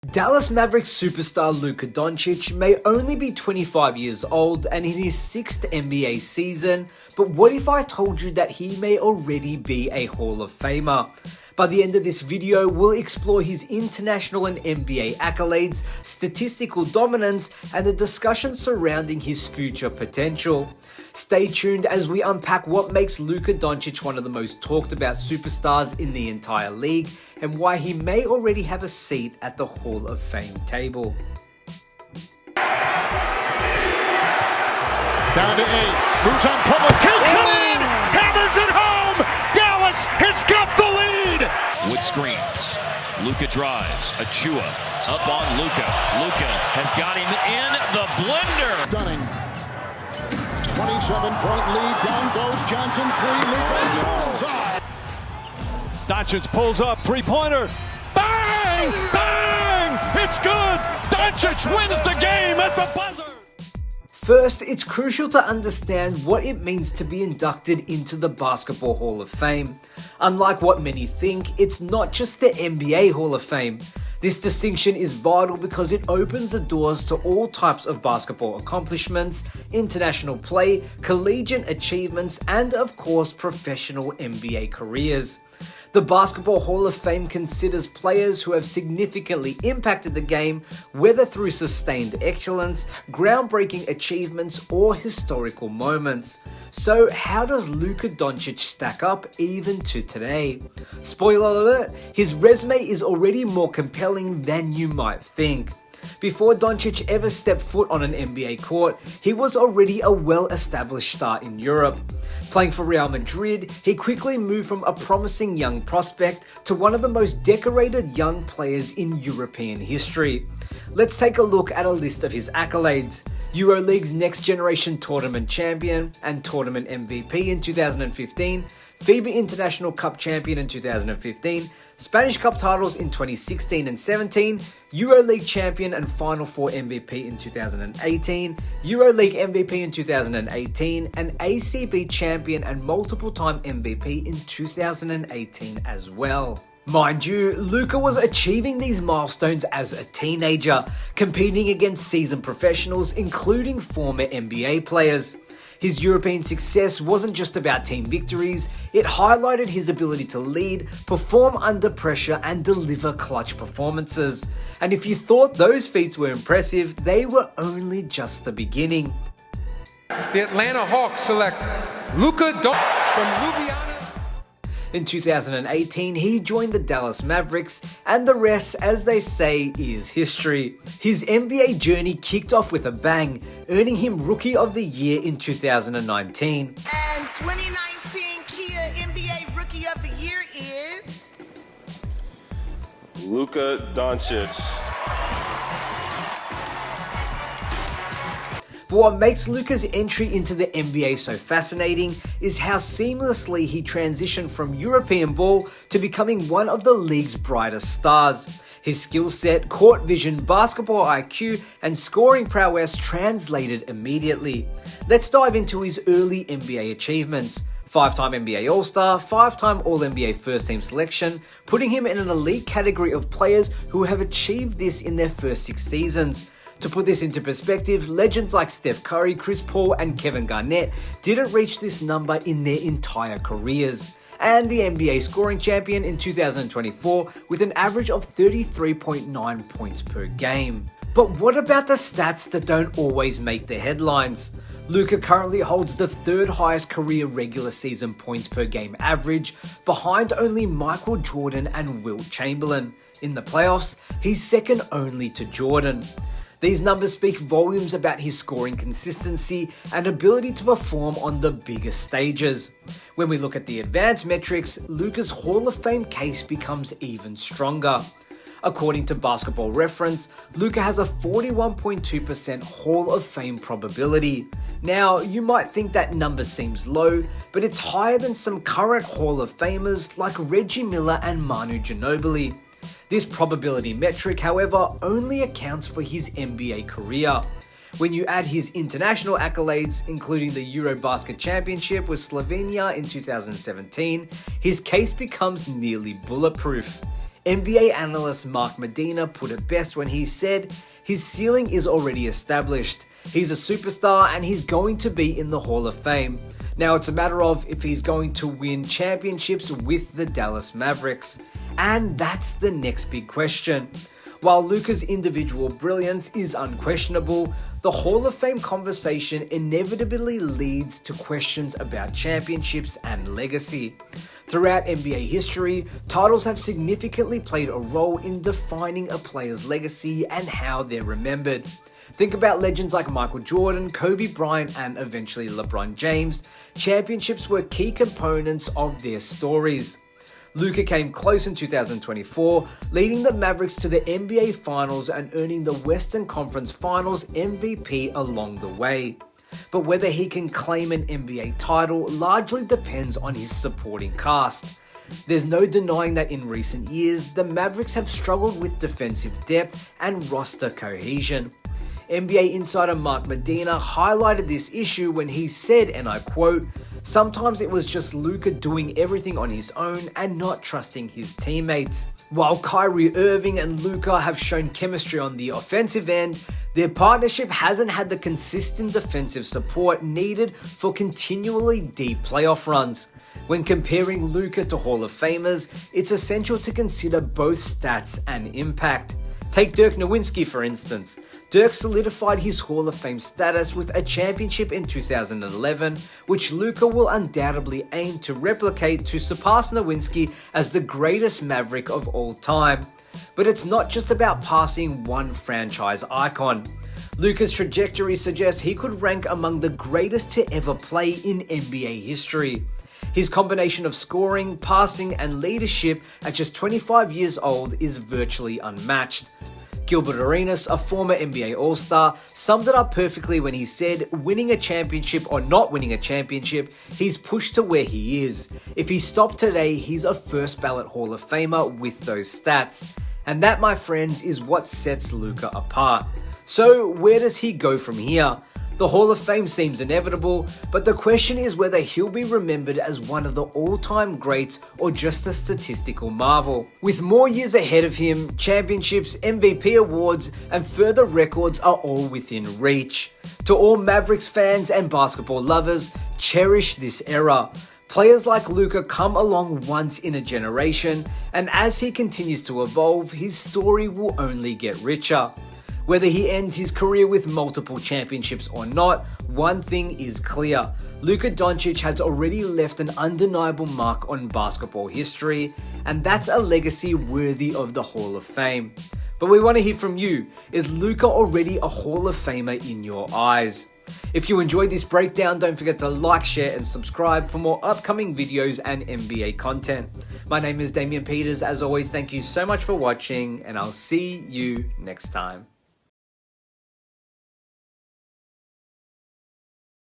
Dallas Mavericks superstar Luka Doncic may only be 25 years old and in his 6th NBA season, but what if I told you that he may already be a Hall of Famer? By the end of this video, we'll explore his international and NBA accolades, statistical dominance, and the discussion surrounding his future potential. Stay tuned as we unpack what makes Luka Doncic one of the most talked about superstars in the entire league and why he may already have a seat at the Hall of Fame table. Down to 8, moves on Polo, takes it in, hammers it home, Dallas has got the lead! With screens, Luka drives, Achua up on Luka. Luka has got him in the blender. Stunning. 27-point lead, down goes Johnson, 3, Luka, Doncic pulls up, three-pointer, bang, bang, it's good, Doncic wins the game at the buzzer. First, it's crucial to understand what it means to be inducted into the Basketball Hall of Fame. Unlike what many think, it's not just the NBA Hall of Fame. This distinction is vital because it opens the doors to all types of basketball accomplishments, international play, collegiate achievements, and of course, professional NBA careers. The Basketball Hall of Fame considers players who have significantly impacted the game, whether through sustained excellence, groundbreaking achievements, or historical moments. So how does Luka Doncic stack up even to today? Spoiler alert, his resume is already more compelling than you might think. Before Doncic ever stepped foot on an NBA court, he was already a well-established star in Europe. Playing for Real Madrid, he quickly moved from a promising young prospect to one of the most decorated young players in European history. Let's take a look at a list of his accolades. EuroLeague's Next Generation Tournament Champion and Tournament MVP in 2015, FIBA International Cup Champion in 2015, Spanish Cup titles in 2016 and 17, EuroLeague Champion and Final Four MVP in 2018, EuroLeague MVP in 2018, and ACB Champion and multiple-time MVP in 2018 as well. Mind you, Luka was achieving these milestones as a teenager, competing against seasoned professionals, including former NBA players. His European success wasn't just about team victories, it highlighted his ability to lead, perform under pressure, and deliver clutch performances. And if you thought those feats were impressive, they were only just the beginning. The Atlanta Hawks select Luka Doncic from Ljubljana. In 2018, he joined the Dallas Mavericks, and the rest, as they say, is history. His NBA journey kicked off with a bang, earning him Rookie of the Year in 2019. And 2019 Kia NBA Rookie of the Year is Luka Doncic. But what makes Luka's entry into the NBA so fascinating is how seamlessly he transitioned from European ball to becoming one of the league's brightest stars. His skill set, court vision, basketball IQ, and scoring prowess translated immediately. Let's dive into his early NBA achievements. 5-time NBA All-Star, 5-time All-NBA first-team selection, putting him in an elite category of players who have achieved this in their first 6 seasons. To put this into perspective, legends like Steph Curry, Chris Paul, and Kevin Garnett didn't reach this number in their entire careers. And the NBA scoring champion in 2024 with an average of 33.9 points per game. But what about the stats that don't always make the headlines? Luka currently holds the 3rd highest career regular season points per game average, behind only Michael Jordan and Wilt Chamberlain. In the playoffs, he's second only to Jordan. These numbers speak volumes about his scoring consistency and ability to perform on the biggest stages. When we look at the advanced metrics, Luka's Hall of Fame case becomes even stronger. According to Basketball Reference, Luka has a 41.2% Hall of Fame probability. Now, you might think that number seems low, but it's higher than some current Hall of Famers like Reggie Miller and Manu Ginobili. This probability metric, however, only accounts for his NBA career. When you add his international accolades, including the Eurobasket Championship with Slovenia in 2017, his case becomes nearly bulletproof. NBA analyst Mark Medina put it best when he said, "His ceiling is already established. He's a superstar and he's going to be in the Hall of Fame. Now it's a matter of if he's going to win championships with the Dallas Mavericks. And that's the next big question." While Luka's individual brilliance is unquestionable, the Hall of Fame conversation inevitably leads to questions about championships and legacy. Throughout NBA history, titles have significantly played a role in defining a player's legacy and how they're remembered. Think about legends like Michael Jordan, Kobe Bryant, and eventually LeBron James. Championships were key components of their stories. Luka came close in 2024, leading the Mavericks to the NBA Finals and earning the Western Conference Finals MVP along the way. But whether he can claim an NBA title largely depends on his supporting cast. There's no denying that in recent years, the Mavericks have struggled with defensive depth and roster cohesion. NBA insider Mark Medina highlighted this issue when he said, and I quote, "Sometimes it was just Luka doing everything on his own and not trusting his teammates." While Kyrie Irving and Luka have shown chemistry on the offensive end, their partnership hasn't had the consistent defensive support needed for continually deep playoff runs. When comparing Luka to Hall of Famers, it's essential to consider both stats and impact. Take Dirk Nowitzki for instance. Dirk solidified his Hall of Fame status with a championship in 2011, which Luka will undoubtedly aim to replicate to surpass Nowitzki as the greatest Maverick of all time. But it's not just about passing one franchise icon. Luka's trajectory suggests he could rank among the greatest to ever play in NBA history. His combination of scoring, passing, and leadership at just 25 years old is virtually unmatched. Gilbert Arenas, a former NBA All-Star, summed it up perfectly when he said, "Winning a championship or not winning a championship, he's pushed to where he is. If he stopped today, he's a first ballot Hall of Famer with those stats." And that, my friends, is what sets Luka apart. So where does he go from here? The Hall of Fame seems inevitable, but the question is whether he'll be remembered as one of the all-time greats or just a statistical marvel. With more years ahead of him, championships, MVP awards, and further records are all within reach. To all Mavericks fans and basketball lovers, cherish this era. Players like Luka come along once in a generation, and as he continues to evolve, his story will only get richer. Whether he ends his career with multiple championships or not, one thing is clear. Luka Doncic has already left an undeniable mark on basketball history, and that's a legacy worthy of the Hall of Fame. But we want to hear from you. Is Luka already a Hall of Famer in your eyes? If you enjoyed this breakdown, don't forget to like, share, and subscribe for more upcoming videos and NBA content. My name is Damian Peters. As always, thank you so much for watching, and I'll see you next time.